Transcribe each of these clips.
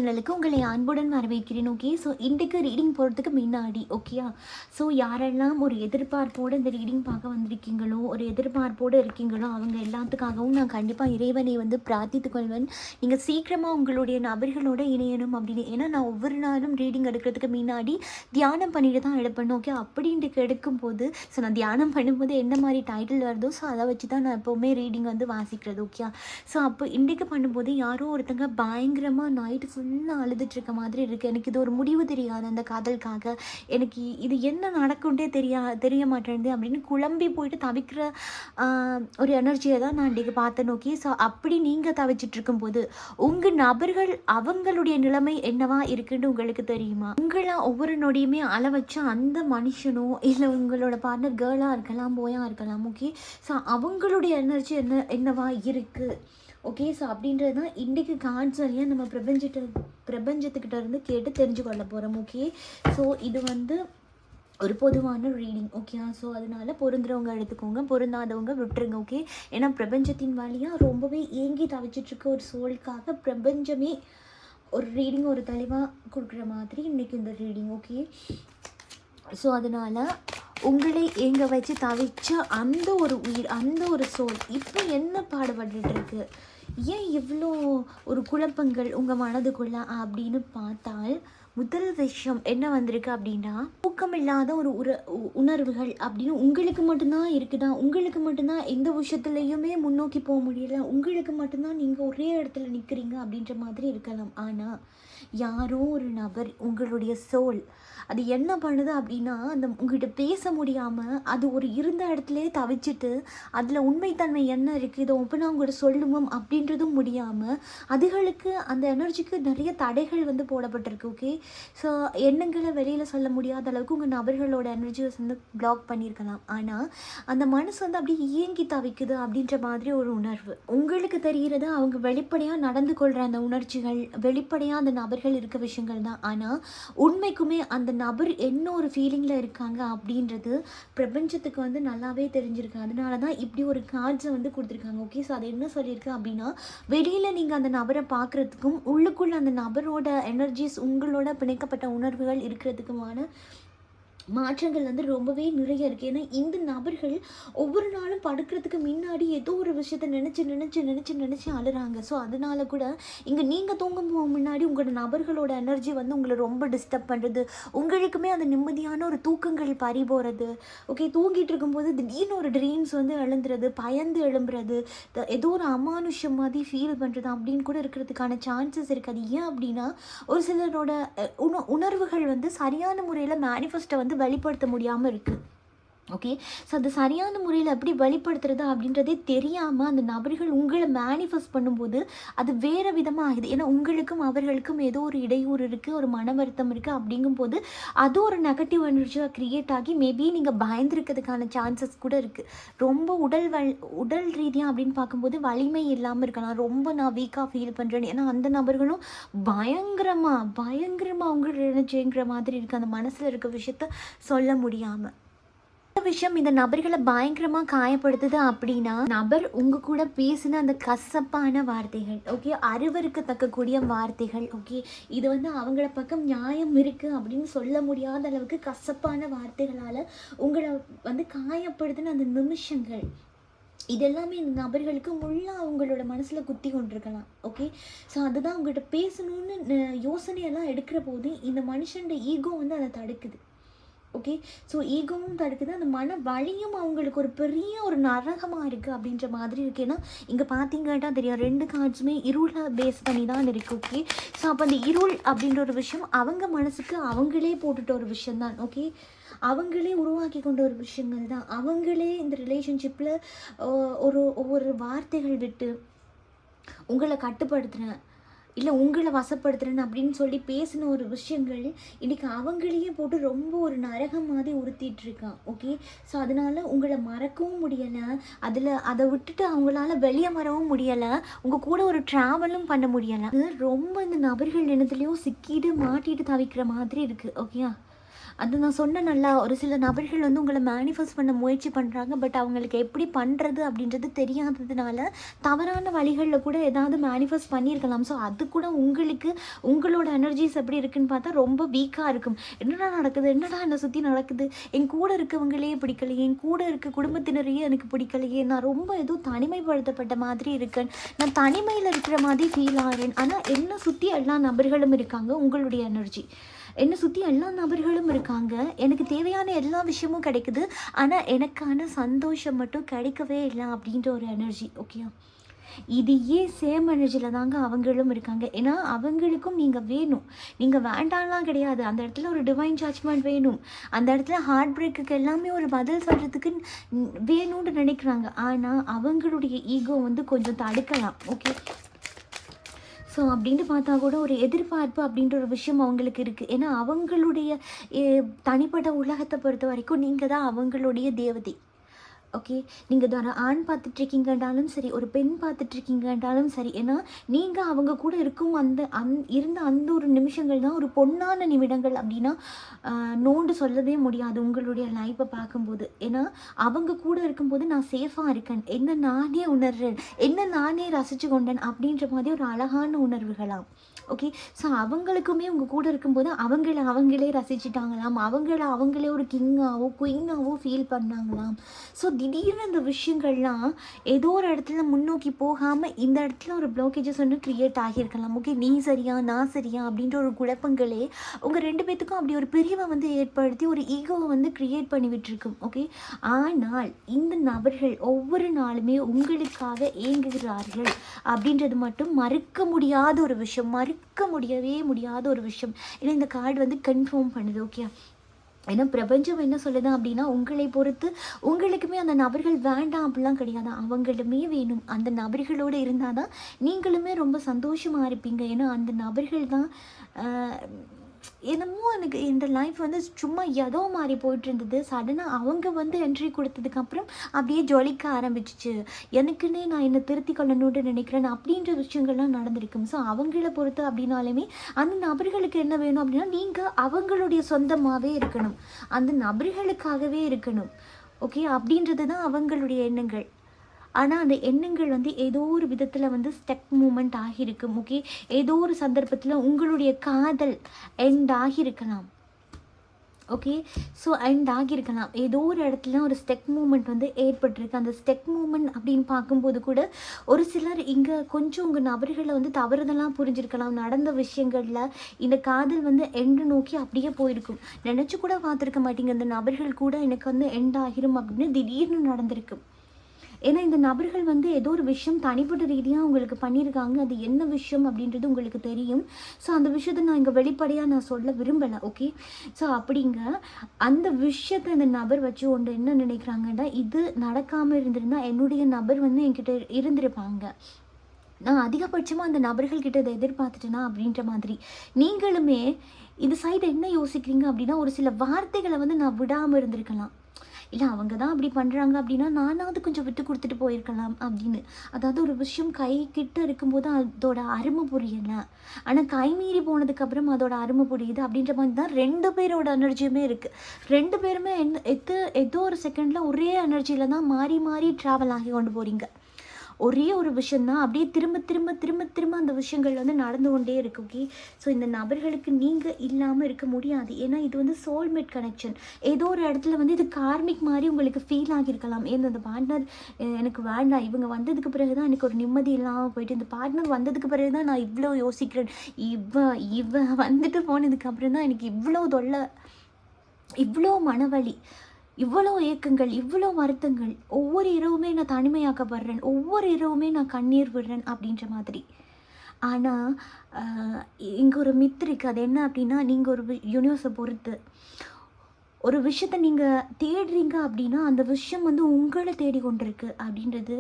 சேனலுக்கு உங்களை அன்புடன் வரவேற்கிறேன். ஓகே, ஸோ இன்றைக்கு ரீடிங் போகிறதுக்கு முன்னாடி ஓகேயா, ஸோ யாரெல்லாம் ஒரு எதிர்பார்ப்போடு இந்த ரீடிங் பார்க்க வந்திருக்கீங்களோ, ஒரு எதிர்பார்ப்போடு இருக்கீங்களோ, அவங்க எல்லாத்துக்காகவும் நான் கண்டிப்பாக இறைவனை வந்து பிரார்த்தித்துக் கொள்வேன். நீங்கள் சீக்கிரமாக உங்களுடைய நபர்களோட இணையணும் அப்படின்னு. ஏன்னா நான் ஒவ்வொரு நாளும் ரீடிங் எடுக்கிறதுக்கு முன்னாடி தியானம் பண்ணிட்டு தான் எடுப்பேன். ஓகே, அப்படின்ட்டு எடுக்கும்போது ஸோ நான் தியானம் பண்ணும்போது என்ன மாதிரி டைட்டில் வருதோ ஸோ அதை வச்சு தான் நான் எப்போவுமே ரீடிங் வந்து வாசிக்கிறது. ஓகே, ஸோ அப்போ இன்றைக்கு பண்ணும்போது யாரோ ஒருத்தங்க பயங்கரமாக நைட்டு ஃபுல்லாக அழுதுட்டுருக்க மாதிரி இருக்குது. எனக்கு இது ஒரு முடிவு தெரியாது அந்த காதலுக்காக. எனக்கு இது என்ன நடக்கும்ட்டே தெரிய மாட்டேங்குது அப்படின்னு குழம்பி போயிட்டு தவிக்கிற ஒரு எனர்ஜியை தான் நான் இன்றைக்கி பார்த்தேன். ஓகே, ஸோ அப்படி நீங்கள் தவிச்சிட்ருக்கும்போது உங்கள் நபர்கள் அவங்களுடைய நிலைமை என்னவா இருக்குன்னு உங்களுக்கு தெரியுமா? உங்களை ஒவ்வொரு நொடியுமே அள வச்ச அந்த மனுஷனோ இல்லை உங்களோட பார்ட்னர் கேர்ளாக இருக்கலாம், பாயாக இருக்கலாம். ஓகே, ஸோ அவங்களுடைய எனர்ஜி என்னவா இருக்குது. ஓகே, ஸோ அப்படின்றது தான் இன்றைக்கு கார்ட்ஸ் வழியாக நம்ம பிரபஞ்சத்துக்கிட்ட இருந்து கேட்டு தெரிஞ்சு கொள்ள போகிறோம். ஓகே, ஸோ இது வந்து ஒரு பொதுவான ரீடிங். ஓகே, ஸோ அதனால் பொருந்துறவங்க எடுத்துக்கோங்க, பொருந்தாதவங்க விட்டுருங்க. ஓகே, ஏன்னா பிரபஞ்சத்தின் வழியாக ரொம்பவே ஏங்கி தவிச்சிட்ருக்க ஒரு சோலுக்காக பிரபஞ்சமே ஒரு ரீடிங் ஒரு தெளிவாக கொடுக்குற மாதிரி இன்றைக்கி இந்த ரீடிங். ஓகே, ஸோ அதனால் உங்களை எங்கே வச்சு தவிச்ச அந்த ஒரு உயிர், அந்த ஒரு சோல் இப்போ என்ன பாடுபட்டுருக்கு, ஏன் இவ்வளோ ஒரு குழப்பங்கள் உங்கள் மனதுக்குள்ள அப்படின்னு பார்த்தால் முதல் விஷயம் என்ன வந்திருக்கு அப்படின்னா, ஊக்கமில்லாத ஒரு உணர்வுகள் அப்படின்னு உங்களுக்கு மட்டும்தான் இருக்குதா, உங்களுக்கு மட்டும்தான் எந்த விஷயத்துலையுமே முன்னோக்கி போக முடியல, உங்களுக்கு மட்டும்தான் நீங்கள் ஒரே இடத்துல நிற்கிறீங்க அப்படின்ற மாதிரி இருக்கலாம். ஆனால் யாரோ ஒரு நபர் உங்களுடைய சோல் அது என்ன பண்ணுது அப்படின்னா, அந்த உங்கள்கிட்ட பேச முடியாமல் அது ஒரு இருந்த இடத்துலையே தவிச்சிட்டு அதில் உண்மைத்தன்மை என்ன இருக்குது இதை ஒப்பனா உங்கள்கிட்ட சொல்லுவோம் அப்படின்றதும் முடியாமல் அதுகளுக்கு அந்த எனர்ஜிக்கு நிறைய தடைகள் வந்து போடப்பட்டிருக்கு. ஓகே, ஸோ எண்ணங்களை வெளியில் சொல்ல முடியாத அளவுக்கு உங்கள் நபர்களோட எனர்ஜிஸ் வந்து பிளாக் பண்ணியிருக்கலாம். ஆனால் அந்த மனசு வந்து அப்படி இயங்கி தவிக்குது அப்படின்ற மாதிரி ஒரு உணர்வு உங்களுக்கு தெரிகிறது. அவங்க வெளிப்படையாக நடந்து கொள்கிற அந்த உணர்ச்சிகள், வெளிப்படையாக அந்த நபர்கள் இருக்க விஷயங்கள் தான். ஆனால் உண்மைக்குமே அந்த நபர் என்ன ஒரு ஃபீலிங்கில் இருக்காங்க அப்படின்றது பிரபஞ்சத்துக்கு வந்து நல்லாவே தெரிஞ்சிருக்கு. அதனால தான் இப்படி ஒரு கார்ட்ஸை வந்து கொடுத்துருக்காங்க. ஓகே, ஸோ அது என்ன சொல்லியிருக்கு அப்படின்னா, வெளியில் நீங்கள் அந்த நபரை பார்க்குறதுக்கும் உள்ளுக்குள்ள அந்த நபரோட எனர்ஜிஸ் உங்களோட பிணைக்கப்பட்ட உணர்வுகள் இருக்கிறதுக்குமான மாற்றங்கள் வந்து ரொம்பவே நிறைய இருக்குது. ஏன்னா இந்த நபர்கள் ஒவ்வொரு நாளும் படுக்கிறதுக்கு முன்னாடி ஏதோ ஒரு விஷயத்தை நினச்சி அழுறாங்க. ஸோ அதனால கூட இங்கே நீங்கள் தூங்கும் முன்னாடி உங்களோட நபர்களோட எனர்ஜி வந்து உங்களை ரொம்ப டிஸ்டர்ப் பண்ணுறது, உங்களுக்குமே அந்த நிம்மதியான ஒரு தூக்கங்கள் பறி போகிறது. ஓகே, தூங்கிட்டு இருக்கும்போது திடீர்னு ஒரு ட்ரீம்ஸ் வந்து எழுந்துறது, பயந்து எழும்புறது, ஏதோ ஒரு அமானுஷம் மாதிரி ஃபீல் பண்ணுறது அப்படின்னு கூட இருக்கிறதுக்கான சான்சஸ் இருக்குது. அது ஏன் அப்படின்னா, ஒரு சிலரோட உணர்வுகள் வந்து சரியான முறையில் மேனிஃபெஸ்ட்டை வந்து வெளிப்படுத்த முடியாமல் இருக்குது. ஓகே, ஸோ அது சரியான முறையில் எப்படி வெளிப்படுத்துறது அப்படின்றதே தெரியாமல் அந்த நபர்கள் உங்களை மேனிஃபெஸ்ட் பண்ணும்போது அது வேறு விதமாக ஆகுது. ஏன்னா உங்களுக்கும் அவர்களுக்கும் ஏதோ ஒரு இடையூறு இருக்குது, ஒரு மன வருத்தம் இருக்குது. அப்படிங்கும்போது அது ஒரு நெகட்டிவ் எனர்ஜியாக க்ரியேட் ஆகி மேபி நீங்கள் பயந்துருக்கிறதுக்கான சான்சஸ் கூட இருக்குது. ரொம்ப உடல் ரீதியாக அப்படின்னு பார்க்கும்போது வலிமை இல்லாமல் இருக்கலாம், ரொம்ப நான் வீக்காக ஃபீல் பண்ணுறேன். ஏன்னா அந்த நபர்களும் பயங்கரமாக அவங்களோட எனர்ஜிங்கிற மாதிரி இருக்குது, அந்த மனசில் இருக்க விஷயத்த சொல்ல முடியாமல். விஷயம் இந்த நபர்களை பயங்கரமாக காயப்படுத்துது அப்படின்னா, நபர் உங்கள் கூட பேசின அந்த கசப்பான வார்த்தைகள், ஓகே, அருவருக்கத்தக்கக்கூடிய வார்த்தைகள், ஓகே, இது வந்து அவங்கள பக்கம் நியாயம் இருக்குது அப்படின்னு சொல்ல முடியாத அளவுக்கு கசப்பான வார்த்தைகளால் உங்களை வந்து காயப்படுத்துன அந்த நிமிஷங்கள் இதெல்லாமே இந்த நபர்களுக்கு முள்ளாக அவங்களோட மனசில் குத்தி கொண்டிருக்கலாம். ஓகே, ஸோ அதுதான் அவங்கள்ட்ட பேசணுன்னு யோசனையெல்லாம் எடுக்கிற போது இந்த மனுஷனோட ஈகோ வந்து அதை தடுக்குது. ஓகே, ஸோ ஈகோவும் தடுக்குது, அந்த மன வலியும் அவங்களுக்கு ஒரு பெரிய ஒரு நரகமாக இருக்குது அப்படின்ற மாதிரி இருக்குது. ஏன்னா இங்கே பார்த்தீங்கன்னா தெரியும், ரெண்டு கார்ட்ஸுமே இருளை பேஸ் பண்ணி தான் இருக்குது. ஓகே, ஸோ அப்போ அந்த இருள் அப்படின்ற ஒரு விஷயம் அவங்க மனசுக்கு அவங்களே போட்டுட்ட ஒரு விஷயந்தான். ஓகே, அவங்களே உருவாக்கி கொண்ட ஒரு விஷயங்கள் தான். அவங்களே இந்த ரிலேஷன்ஷிப்பில் ஒவ்வொரு வார்த்தைகள் விட்டு உங்களை கட்டுப்படுத்துகிறேன் இல்லை உங்களை வசப்படுத்துகிறேன்னு அப்படின்னு சொல்லி பேசின ஒரு விஷயங்கள் இன்றைக்கி அவங்களையே போட்டு ரொம்ப ஒரு நரகம் மாதிரி உறுத்திட்டுருக்கான். ஓகே, ஸோ அதனால் உங்களை மறக்கவும் முடியலை, அதை விட்டுட்டு அவங்களால வெளியே வரவும் முடியலை, உங்கள் கூட ஒரு ட்ராவலும் பண்ண முடியலை. ரொம்ப இந்த நபர்கள் இனத்துலேயும் சிக்கிட்டு மாட்டிட்டு தவிக்கிற மாதிரி இருக்குது. ஓகே, அது நான் சொன்ன நல்லா ஒரு சில நபர்கள் வந்து உங்களை மேனிஃபெஸ்ட் பண்ண முயற்சி பண்ணுறாங்க. பட் அவங்களுக்கு எப்படி பண்ணுறது அப்படின்றது தெரியாததுனால தவறான வழிகளில் கூட ஏதாவது மேனிஃபெஸ்ட் பண்ணியிருக்கலாம். ஸோ அது கூட உங்களுக்கு உங்களோட எனர்ஜிஸ் எப்படி இருக்குன்னு பார்த்தா ரொம்ப வீக்காக இருக்கும். என்னடா நடக்குது, என்னடா என்னை சுற்றி நடக்குது, என் கூட இருக்கவங்களே பிடிக்கலையே, என் கூட இருக்க குடும்பத்தினரையே எனக்கு பிடிக்கலையே, நான் ரொம்ப ஏதோ தனிமைப்படுத்தப்பட்ட மாதிரி இருக்கேன், நான் தனிமையில் இருக்கிற மாதிரி ஃபீல் ஆகிறேன். ஆனால் என்னை சுற்றி எல்லா நபர்களும் இருக்காங்க, உங்களுடைய எனர்ஜி என்னை சுற்றி எல்லா நபர்களும் இருக்காங்க, எனக்கு தேவையான எல்லா விஷயமும் கிடைக்குது, ஆனால் எனக்கான சந்தோஷம் மட்டும் கிடைக்கவே இல்லை அப்படின்ற ஒரு எனர்ஜி. ஓகே, இது ஏன் சேம் எனர்ஜியில் தாங்க அவங்களும் இருக்காங்க. ஏன்னா அவங்களுக்கும் நீங்கள் வேணும், நீங்கள் வேண்டாம்லாம் கிடையாது. அந்த இடத்துல ஒரு டிவைன் ஜட்ஜ்மெண்ட் வேணும், அந்த இடத்துல ஹார்ட் பிரேக்குக்கு எல்லாமே ஒரு பதில் சொல்கிறதுக்கு வேணும்னு நினைக்கிறாங்க. ஆனால் அவங்களுடைய ஈகோ வந்து கொஞ்சம் தடுக்கலாம். ஓகே, ஸோ அப்படின்ட்டு பார்த்தா கூட ஒரு எதிர்பார்ப்பு அப்படின்ற ஒரு விஷயம் அவங்களுக்கு இருக்குது. ஏன்னா அவங்களுடைய தனிப்பட்ட உலகத்தை பொறுத்த வரைக்கும் நீங்கள் தான் அவங்களுடைய தேவதை. ஓகே, நீங்கள் ஒரு ஆண் பார்த்துட்ருக்கீங்கன்றாலும் சரி, ஒரு பெண் பார்த்துட்ருக்கீங்கன்றாலும் சரி, ஏன்னா நீங்கள் அவங்க கூட இருக்கும் இருந்த அந்த ஒரு நிமிஷங்கள் தான் ஒரு பொன்னான நிமிடங்கள் அப்படின்னா நோண்டு சொல்லவே முடியாது உங்களுடைய லைஃப்பை பார்க்கும்போது. ஏன்னா அவங்க கூட இருக்கும்போது நான் சேஃபாக இருக்கேன், என்ன நானே உணர்றேன், என்ன நானே ரசித்து கொண்டேன் அப்படின்ற மாதிரி ஒரு அழகான உணர்வுகளாம். ஓகே, ஸோ அவங்களுக்குமே உங்கள் கூட இருக்கும்போது அவங்களே ரசிச்சுட்டாங்களாம், அவங்களே ஒரு கிங்காவோ குயினாவோ ஃபீல் பண்ணாங்களாம். ஸோ திடீர்னு இந்த விஷயங்கள்லாம் ஏதோ ஒரு இடத்துல முன்னோக்கி போகாமல் இந்த இடத்துல ஒரு ப்ளாக்கேஜஸ் வந்து க்ரியேட் ஆகியிருக்கலாம். ஓகே, நீ சரியா நான் சரியா அப்படின்ற ஒரு குழப்பங்களே உங்கள் ரெண்டு பேத்துக்கும் அப்படி ஒரு பிரிவை வந்து ஏற்படுத்தி ஒரு ஈகோவை வந்து க்ரியேட் பண்ணி விட்டுருக்கும். ஓகே, ஆனால் இந்த நபர்கள் ஒவ்வொரு நாளுமே உங்களுக்காக ஏங்குகிறார்கள் அப்படின்றது மட்டும் மறுக்க முடியாத ஒரு விஷயம், முடியவே முடியாத ஒரு விஷயம். ஏன்னா இந்த கார்டு வந்து கன்ஃபார்ம் பண்ணுது. ஓகே, ஏன்னா பிரபஞ்சம் என்ன சொல்லுது அப்படின்னா உங்களை பொறுத்து உங்களுக்குமே அந்த நபர்கள் வேண்டாம் அப்படிலாம் கிடையாது, அவங்களுமே வேணும். அந்த நபர்களோடு இருந்தால் தான் நீங்களுமே ரொம்ப சந்தோஷமாக இருப்பீங்க. ஏன்னா அந்த நபர்கள் தான் என்னமோ எனக்கு இந்த லைஃப் வந்து சும்மா ஏதோ மாதிரி போயிட்டு இருந்தது. சடனாக அவங்க வந்து என்ட்ரி கொடுத்ததுக்கப்புறம் அப்படியே ஜொலிக்க ஆரம்பிச்சிச்சு, எனக்குன்னே நான் என்னை திருத்தி கொள்ளணும்னு நினைக்கிறேன் அப்படின்ற விஷயங்கள்லாம் நடந்திருக்கும். ஸோ அவங்கள பொறுத்து அப்படின்னாலுமே அந்த நபர்களுக்கு என்ன வேணும் அப்படின்னா நீங்கள் அவங்களுடைய சொந்தமாகவே இருக்கணும், அந்த நபர்களுக்காகவே இருக்கணும். ஓகே, அப்படின்றது தான் அவங்களுடைய எண்ணங்கள். ஆனால் அந்த எண்ணங்கள் வந்து ஏதோ ஒரு விதத்தில் வந்து ஸ்டக் மூமெண்ட் ஆகியிருக்கும். ஓகே, ஏதோ ஒரு சந்தர்ப்பத்தில் உங்களுடைய காதல் எண்ட் ஆகியிருக்கலாம். ஓகே, ஸோ எண்ட் ஆகியிருக்கலாம், ஏதோ ஒரு இடத்துல ஒரு ஸ்டெக் மூமெண்ட் வந்து ஏற்பட்டிருக்கு. அந்த ஸ்டெக் மூமெண்ட் அப்படின்னு பார்க்கும்போது கூட ஒரு சிலர் இங்கே கொஞ்சம் உங்கள் நபர்களை வந்து தவறுதெல்லாம் புரிஞ்சிருக்கலாம். நடந்த விஷயங்களில் இந்த காதல் வந்து எண்டு நோக்கி அப்படியே போயிருக்கும். நினச்சி கூட பார்த்துருக்க மாட்டீங்க இந்த நபர்கள் கூட எனக்கு வந்து எண்ட் ஆகிரும் அப்படின்னு திடீர்னு நடந்திருக்கும். ஏன்னா இந்த நபர்கள் வந்து ஏதோ ஒரு விஷயம் தனிப்பட்ட ரீதியாக உங்களுக்கு பண்ணியிருக்காங்க, அது என்ன விஷயம் அப்படின்றது உங்களுக்கு தெரியும். ஸோ அந்த விஷயத்தை நான் இங்கே வெளிப்படையாக நான் சொல்ல விரும்பலை. ஓகே, ஸோ அப்படிங்க அந்த விஷயத்தை இந்த நபர் வச்சு ஒன்று என்ன நினைக்கிறாங்கன்னா, இது நடக்காமல் இருந்திருந்தால் என்னுடைய நபர் வந்து என்கிட்ட இருந்திருப்பாங்க, நான் அதிகபட்சமாக அந்த நபர்கள்கிட்ட இதை எதிர்பார்த்துட்டேனா அப்படின்ற மாதிரி. நீங்களுமே இந்த சைடு என்ன யோசிக்கிறீங்க அப்படின்னா, ஒரு சில வார்த்தைகளை வந்து நான் விடாமல் இருந்திருக்கலாம், இல்லை அவங்க தான் அப்படி பண்ணுறாங்க அப்படின்னா நானாவது கொஞ்சம் விட்டு கொடுத்துட்டு போயிருக்கலாம் அப்படின்னு. அதாவது ஒரு விஷயம் கை கிட்ட இருக்கும்போது அதோட அருமை புரியலை, ஆனால் கைமீறி போனதுக்கப்புறம் அதோட அருமை புரியுது அப்படின்ற மாதிரி தான் ரெண்டு பேரோட எனர்ஜியுமே இருக்குது. ரெண்டு பேருமே ஏதோ ஒரு செகண்டில் ஒரே எனர்ஜியில் தான் மாறி மாறி ட்ராவல் ஆகி கொண்டு போகிறீங்க. ஒரே ஒரு விஷயந்தான் அப்படியே திரும்ப திரும்ப திரும்ப திரும்ப அந்த விஷயங்கள் வந்து நடந்து கொண்டே இருக்கு. ஓகே, ஸோ இந்த நபர்களுக்கு நீங்கள் இல்லாமல் இருக்க முடியாது. ஏன்னா இது வந்து சோல்மேட் கனெக்ஷன். ஏதோ ஒரு இடத்துல வந்து இது கார்மிக் மாதிரி உங்களுக்கு ஃபீல் ஆகியிருக்கலாம். ஏன் இந்த பார்ட்னர் எனக்கு வேண்டாம், இவங்க வந்ததுக்கு பிறகு தான் எனக்கு ஒரு நிம்மதி இல்லாமல் போயிட்டு, இந்த பார்ட்னர் வந்ததுக்கு பிறகு தான் நான் இவ்வளோ யோசிக்கிறேன், இவ வந்துட்டு போனதுக்கப்புறம் தான் எனக்கு இவ்வளோ தொல்லை, இவ்வளோ மனவலி, இவ்வளோ ஏக்கங்கள், இவ்வளோ வருத்தங்கள், ஒவ்வொரு இரவுமே நான் தனிமையாக்கப்படுறேன், ஒவ்வொரு இரவுமே நான் கண்ணீர் விடுறேன் அப்படின்ற மாதிரி. ஆனால் இங்கே ஒரு மித்து இருக்குது. அது என்ன அப்படின்னா, நீங்கள் ஒரு யூனிவர்ஸை பொறுத்து ஒரு விஷயத்தை நீங்கள் தேடுறீங்க அப்படின்னா அந்த விஷயம் வந்து உங்களை தேடி கொண்டிருக்கு அப்படின்றது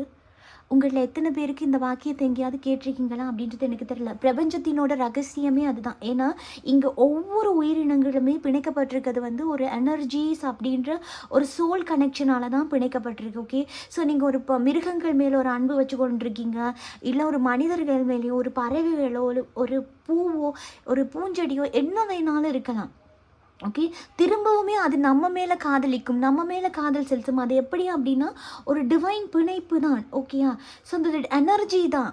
உங்களில் எத்தனை பேருக்கு இந்த வாக்கியத்தை எங்கேயாவது கேட்டிருக்கீங்களா அப்படின்றது எனக்கு தெரியல. பிரபஞ்சத்தினோட ரகசியமே அதுதான். ஏன்னா இங்கே ஒவ்வொரு உயிரினங்களுமே பிணைக்கப்பட்டிருக்கிறது வந்து ஒரு எனர்ஜிஸ் அப்படின்ற ஒரு சோல் கனெக்ஷனால தான் பிணைக்கப்பட்டிருக்கு. ஓகே, ஸோ நீங்கள் ஒரு மிருகங்கள் மேலே ஒரு அன்பு வச்சு கொண்டிருக்கீங்க, இல்லை ஒரு மனிதர்கள் மேலேயோ, ஒரு பறவைகளோ, ஒரு பூவோ, ஒரு பூஞ்செடியோ, என்ன வேணாலும் இருக்கலாம். ஓகே, திரும்பவுமே அது நம்ம மேலே காதலிக்கும், நம்ம மேலே காதல் செலுத்தும். அது எப்படி அப்படின்னா ஒரு டிவைன் பிணைப்பு தான். ஓகேயா? ஸோ அந்த எனர்ஜி தான்.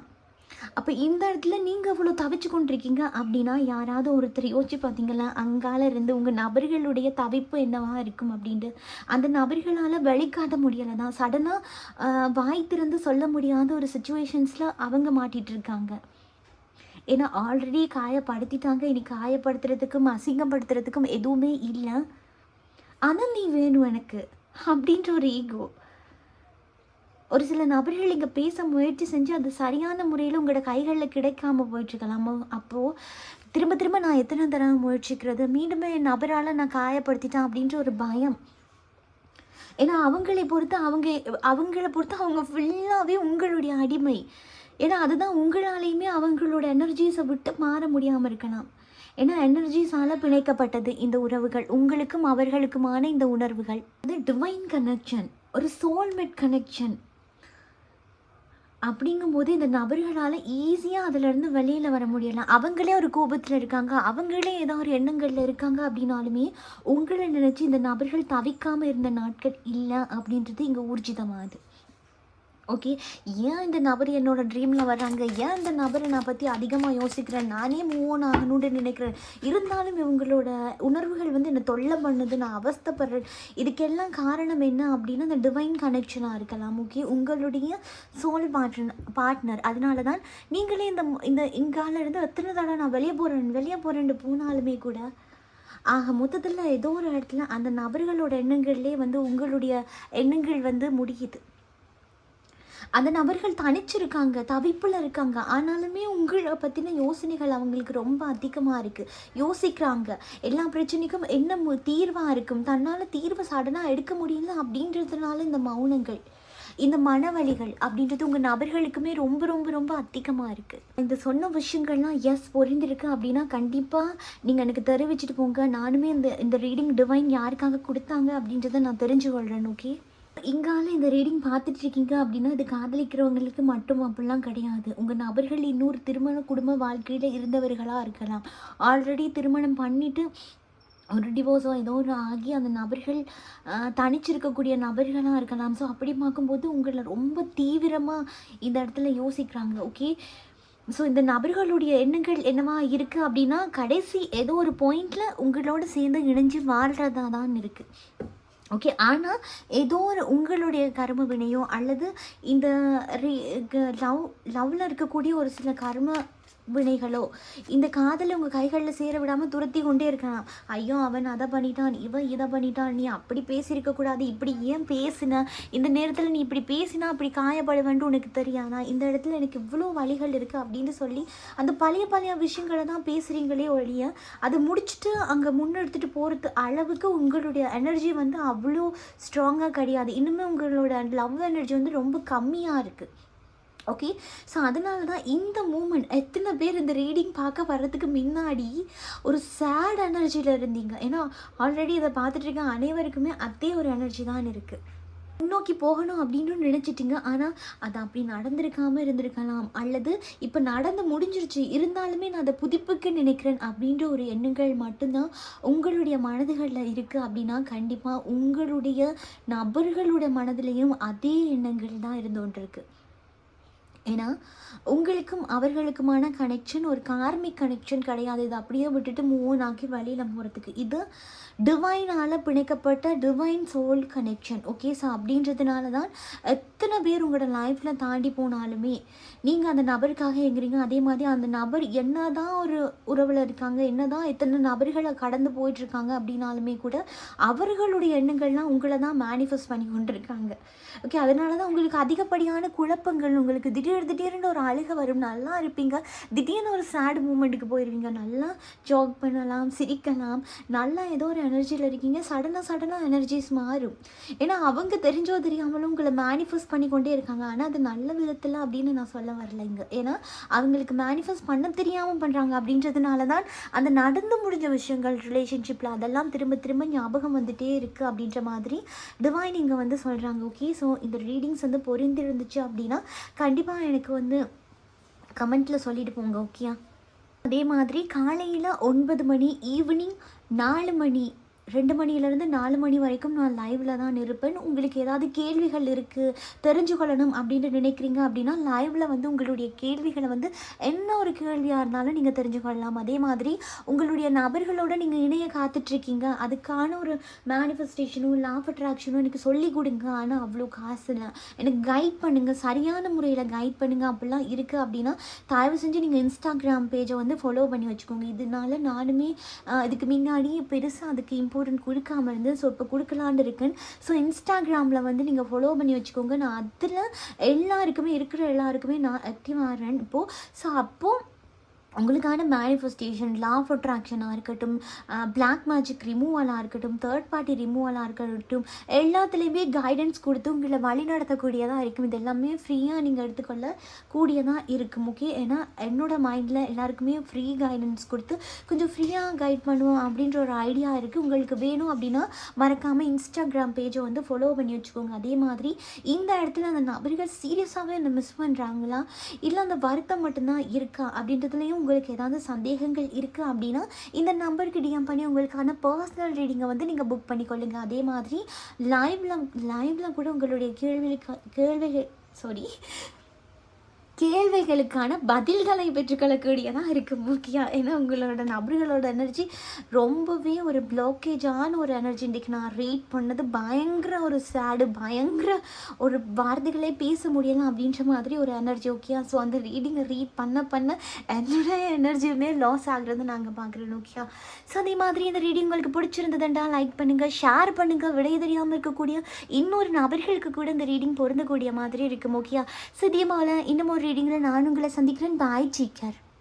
அப்போ இந்த இடத்துல நீங்கள் இவ்வளோ தவிச்சு கொண்டிருக்கீங்க அப்படின்னா யாராவது ஒருத்தர் யோசிச்சு பார்த்தீங்களா, அங்கால இருந்து உங்கள் நபர்களுடைய தவிப்பு என்னவா இருக்கும் அப்படின்ட்டு. அந்த நபர்களால் வெளிக்காட்ட முடியலை தான், சடனாக வாய் திறந்து சொல்ல முடியாத ஒரு சுச்சுவேஷன்ஸில் அவங்க மாட்டிகிட்டு இருக்காங்க. ஏன்னா ஆல்ரெடி காயப்படுத்திட்டாங்க, இனி காயப்படுத்துறதுக்கும் அசிங்கப்படுத்துறதுக்கும் எதுவுமே இல்லை. ஆனால் நீ வேணும் எனக்கு அப்படின்ற ஒரு ஈகோ. ஒரு சில நபர்கள் இங்கே பேச முயற்சி செஞ்சு அது சரியான முறையில் உங்களோட கைகளில் கிடைக்காம போயிட்டுருக்கலாமோ. அப்போது திரும்ப திரும்ப நான் எத்தனை தடவை முயற்சிக்கிறது, மீண்டுமே என் நபரால் நான் காயப்படுத்திட்டேன் அப்படின்ற ஒரு பயம். ஏன்னா அவங்கள பொறுத்து அவங்க ஃபுல்லாகவே உங்களுடைய அடிமை. ஏன்னா அதுதான் உங்களாலேயுமே அவங்களோட எனர்ஜிஸை விட்டு மாற முடியாமல் இருக்கலாம். ஏன்னா எனர்ஜிஸால் பிணைக்கப்பட்டது இந்த உறவுகள், உங்களுக்கும் அவர்களுக்குமான இந்த உணர்வுகள். அது டிவைன் கனெக்ஷன், ஒரு சோல்மேட் கனெக்ஷன். அப்படிங்கும்போது இந்த நபர்களால் ஈஸியாக அதிலேருந்து வெளியில் வர முடியலாம். அவங்களே ஒரு கோபத்தில் இருக்காங்க, அவங்களே ஏதோ ஒரு எண்ணங்களில் இருக்காங்க அப்படின்னாலுமே உங்களை நினச்சி இந்த நபர்கள் தவிக்காமல் இருந்த நாட்கள் இல்லை அப்படின்றது இங்கே ஊர்ஜிதமாகுது. ஓகே, ஏன் இந்த நபர் என்னோட ட்ரீமில் வர்றாங்க, ஏன் இந்த நபரை நான் பற்றி அதிகமாக யோசிக்கிறேன், நானே மூவ் ஆன் ஆகணும்னு நினைக்கிறேன், இருந்தாலும் இவங்களோட உணர்வுகள் வந்து என்னை தொல்லை பண்ணுது, நான் அவஸ்தைப்படுறேன். இதுக்கெல்லாம் காரணம் என்ன அப்படின்னா இந்த டிவைன் கனெக்ஷனாக இருக்கலாம். ஓகே, உங்களுடைய சோல் பார்ட்னர். அதனால தான் நீங்களே இந்த இங்கால இருந்து எத்தனை தடவை நான் வெளியே போகிறேன்னு போனாலுமே கூட ஆக மொத்தத்தில் ஏதோ ஒரு இடத்துல அந்த நபர்களோட எண்ணங்கள்லேயே வந்து உங்களுடைய எண்ணங்கள் வந்து முடியுது. அந்த நபர்கள் தனிச்சிருக்காங்க, தவிப்பில் இருக்காங்க, ஆனாலுமே உங்களை பற்றின யோசனைகள் அவங்களுக்கு ரொம்ப அதிகமாக இருக்குது. யோசிக்கிறாங்க எல்லா பிரச்சனைக்கும் என்ன தீர்வாக இருக்கும், தன்னால் தீர்வை சடனாக எடுக்க முடியல அப்படின்றதுனால இந்த மௌனங்கள், இந்த மனவலிகள் அப்படின்றது உங்கள் நபர்களுக்குமே ரொம்ப ரொம்ப ரொம்ப அதிகமாக இருக்குது. இந்த சொன்ன விஷயங்கள்லாம் பொருந்திருக்கு அப்படின்னா கண்டிப்பாக நீங்கள் எனக்கு தெரிவிச்சுட்டு போங்க. நானுமே இந்த ரீடிங் டிவைன் யாருக்காக கொடுத்தாங்க அப்படின்றத நான் தெரிஞ்சு கொள்கிறேன். ஓகே, இங்கால இந்த ரீடிங் பார்த்துட்டு இருக்கீங்க அப்படின்னா இது காதலிக்கிறவங்களுக்கு மட்டும் அப்படிலாம் கிடையாது. உங்கள் நபர்கள் இன்னொரு குடும்ப வாழ்க்கையில் இருந்தவர்களாக இருக்கலாம், ஆல்ரெடி திருமணம் பண்ணிவிட்டு ஒரு டிவோர்ஸோ ஏதோ ஒரு ஆகி அந்த நபர்கள் தனிச்சிருக்கக்கூடிய நபர்களாக இருக்கலாம். ஸோ அப்படி பார்க்கும்போது உங்களை ரொம்ப தீவிரமாக இந்த இடத்துல யோசிக்கிறாங்க. ஓகே, ஸோ இந்த நபர்களுடைய எண்ணங்கள் என்னவா இருக்குது அப்படின்னா கடைசி ஏதோ ஒரு பாயிண்டில் உங்களோட சேர்ந்து இணைஞ்சு வாழ்கிறதா தான் இருக்குது. ஓகே, ஆனால் ஏதோ ஒரு உங்களுடைய கர்ம வினையோ அல்லது இந்த லவ்வில் இருக்கக்கூடிய ஒரு சில கர்ம வினைகளோ இந்த காதலை உங்கள் கைகளில் சேர விடாமல் துரத்தி கொண்டே இருக்கலாம். ஐயோ அவன் அதை பண்ணிட்டான், இவன் இதை பண்ணிட்டான், நீ அப்படி பேசியிருக்கக்கூடாது, இப்படி ஏன் பேசின, இந்த நேரத்தில் நீ இப்படி பேசினா அப்படி காயப்படுவேன்ட்டு உனக்கு தெரியாதா, இந்த இடத்துல எனக்கு இவ்வளோ வழிகள் இருக்குது அப்படின்னு சொல்லி அந்த பழைய விஷயங்களை தான் பேசுகிறீங்களே ஒழிய அதை முடிச்சுட்டு அங்கே முன்னெடுத்துட்டு போகிறது அளவுக்கு உங்களுடைய எனர்ஜி வந்து அவ்வளோ ஸ்ட்ராங்காக கிடையாது. இன்னுமே உங்களோட லவ் எனர்ஜி வந்து ரொம்ப கம்மியாக இருக்குது. ஓகே, ஸோ அதனால தான் இந்த மூமெண்ட் எத்தனை பேர் இந்த ரீடிங் பார்க்க வர்றதுக்கு முன்னாடி ஒரு சேட் எனர்ஜியில் இருந்தீங்க. ஏன்னா ஆல்ரெடி இதை பார்த்துட்ருக்க அனைவருக்குமே அதே ஒரு எனர்ஜி தான் இருக்குது. முன்னோக்கி போகணும் அப்படின்னு நினச்சிட்டிங்க, ஆனால் அது அப்படி நடந்திருக்காமல் இருந்திருக்கலாம், அல்லது இப்போ நடந்து முடிஞ்சிருச்சு இருந்தாலுமே நான் அதை புதுப்பிக்க நினைக்கிறேன் அப்படின்ற ஒரு எண்ணங்கள் மட்டும்தான் உங்களுடைய மனதுகளில் இருக்குது. அப்படின்னா கண்டிப்பாக உங்களுடைய நபர்களோட மனதிலையும் அதே எண்ணங்கள் தான் இருந்து கொண்டிருக்கு. ஏன்னா உங்களுக்கும் அவர்களுக்குமான கனெக்ஷன் ஒரு கார்மிக் கனெக்ஷன் கிடையாது. இது அப்படியே விட்டுட்டு மூவ் ஆக்கி வழியில் போகிறதுக்கு இது டிவைனால் பிணைக்கப்பட்ட divine soul connection. Okay, so அப்படின்றதுனால தான் எத்தனை பேர் உங்களோட லைஃப்பில் தாண்டி போனாலுமே நீங்கள் அந்த நபருக்காக எங்கிறீங்க. அதே மாதிரி அந்த நபர் என்ன தான் ஒரு உறவில் இருக்காங்க, என்ன தான் எத்தனை நபர்களை கடந்து போயிட்டுருக்காங்க அப்படின்னாலுமே கூட அவர்களுடைய எண்ணங்கள்லாம் உங்களை தான் மேனிஃபெஸ்ட் பண்ணி கொண்டு இருக்காங்க. ஓகே, அதனால தான் உங்களுக்கு அதிகப்படியான குழப்பங்கள், உங்களுக்கு திடீர்னு ஒரு அழுகை வரும், நல்லா இருப்பீங்க, திடீர்னு ஒரு சேட் மூமெண்ட்டுக்கு போயிடுவீங்க, நல்லா ஜாக் பண்ணலாம், சிரிக்கலாம், நல்லா ஏதோ ஒரு எனர்ஜியில் இருக்கீங்க, சடனாக எனர்ஜிஸ் மாறும். ஏன்னா அவங்க தெரிஞ்சோ தெரியாமலும் உங்களை மேனிஃபெஸ்ட் பண்ணி கொண்டே இருக்காங்க. ஆனால் அது நல்ல விதத்தில் அப்படின்னு நான் சொல்ல வரல இங்கே. ஏன்னா அவங்களுக்கு மேனிஃபெஸ்ட் பண்ண தெரியாமல் பண்ணுறாங்க. அப்படின்றதுனால தான் அந்த நடந்து முடிஞ்ச விஷயங்கள் ரிலேஷன்ஷிப்பில் அதெல்லாம் திரும்ப ஞாபகம் வந்துகிட்டே இருக்குது அப்படின்ற மாதிரி டிவைன் இங்கே வந்து சொல்கிறாங்க. ஓகே, ஸோ இந்த ரீடிங்ஸ் வந்து பொருந்திருந்துச்சு அப்படின்னா கண்டிப்பாக எனக்கு வந்து கமெண்ட்டில் சொல்லிட்டு போங்க. ஓகேயா? அதே மாதிரி காலையில் 9 மணி, ஈவினிங் 4 மணி, 2 மணிலேருந்து 4 மணி வரைக்கும் நான் லைவில் தான் இருப்பேன். உங்களுக்கு ஏதாவது கேள்விகள் இருக்குது, தெரிஞ்சுக்கொள்ளணும் அப்படின்னு நினைக்கிறீங்க அப்படின்னா லைவில் வந்து உங்களுடைய கேள்விகளை வந்து என்ன ஒரு கேள்வியாக இருந்தாலும் நீங்கள் தெரிஞ்சுக்கொள்ளலாம். அதே மாதிரி உங்களுடைய நபர்களோட நீங்கள் இணைய காத்துட்ருக்கீங்க, அதுக்கான ஒரு மேனிஃபெஸ்டேஷனும் லா ஆஃப் அட்ராக்ஷனும் எனக்கு சொல்லி கொடுங்க, ஆனால் அவ்வளோ காசு இல்லை, எனக்கு கைட் பண்ணுங்கள், சரியான முறையில் கைட் பண்ணுங்கள் அப்படிலாம் இருக்குது அப்படின்னா தயவு செஞ்சு நீங்கள் இன்ஸ்டாகிராம் பேஜை வந்து ஃபாலோ பண்ணி வச்சுக்கோங்க. இதனால நானுமே இதுக்கு முன்னாடி பெருசாக அதுக்கு இம்பார்ட்டன்ட் கொடுக்காம இருந்து ஸோ இப்போ கொடுக்கலான்னு இருக்கேன். ஸோ இன்ஸ்டாகிராமில் வந்து நீங்கள் ஃபாலோ பண்ணி வச்சுக்கோங்க. நான் அதில் எல்லாருக்குமே நான் ஆக்டிவ் ஆகிறேன் இப்போது. ஸோ அப்போது உங்களுக்கான மேனிஃபெஸ்டேஷன், லா ஆஃப் அட்ராக்ஷனாக இருக்கட்டும், பிளாக் மேஜிக் ரிமூவலாக இருக்கட்டும், தேர்ட் பார்ட்டி ரிமூவலாக இருக்கட்டும், எல்லாத்துலேயுமே கைடன்ஸ் கொடுத்து உங்களை வழி நடத்தக்கூடியதாக இருக்கும். இது எல்லாமே ஃப்ரீயாக நீங்கள் எடுத்துக்கொள்ள கூடியதாக இருக்கும். ஓகே, ஏன்னா என்னோடய மைண்டில் எல்லாருக்குமே ஃப்ரீ கைடன்ஸ் கொடுத்து கொஞ்சம் ஃப்ரீயாக கைட் பண்ணுவோம் அப்படின்ற ஒரு ஐடியா இருக்குது. உங்களுக்கு வேணும் அப்படின்னா மறக்காமல் இன்ஸ்டாகிராம் பேஜை வந்து ஃபாலோ பண்ணி வச்சுக்கோங்க. அதே மாதிரி இந்த இடத்துல அந்த நபர்கள் சீரியஸாகவே அந்த மிஸ் பண்ணுறாங்களா, இல்லை அந்த வருத்தம் மட்டும்தான் இருக்கா அப்படின்றதுலையும் உங்களுக்கு ஏதாவது சந்தேகங்கள் இருக்குது அப்படின்னா இந்த நம்பருக்கு டிஎம் பண்ணி உங்களுக்கான பர்சனல் ரீடிங்கை வந்து நீங்கள் புக் பண்ணிக்கொள்ளுங்க. அதே மாதிரி லைவ்ல கூட உங்களுடைய கேள்விகளுக்கான பதில்களை பெற்றுக்கொள்ளக்கூடியதாக இருக்குது முக்கியம். ஏன்னா உங்களோட நபர்களோட எனர்ஜி ரொம்பவே ஒரு பிளாக்கேஜான ஒரு எனர்ஜி. இன்றைக்கி நான் ரீட் பண்ணது பயங்கர ஒரு சேடு, பயங்கர ஒரு வார்த்தைகளே பேச முடியலாம் அப்படின்ற மாதிரி ஒரு எனர்ஜி. ஓகே, ஸோ அந்த ரீடிங்கை ரீட் பண்ண என்னோட எனர்ஜியுமே லாஸ் ஆகுறது நாங்கள் பார்க்குறோம். ஓகே, ஸோ அதே மாதிரி இந்த ரீடிங் உங்களுக்கு பிடிச்சிருந்ததுண்டா லைக் பண்ணுங்கள், ஷேர் பண்ணுங்கள். விடை தெரியாமல் இருக்கக்கூடிய இன்னொரு நபர்களுக்கு கூட இந்த ரீடிங் பொருந்தக்கூடிய மாதிரி இருக்கும். ஓகே, ஸோ இதே போல் இன்னும் ஒரு ரீடிங்கில் நான் உங்களை சந்திக்கிறேன். பாய், டேக் கேர்.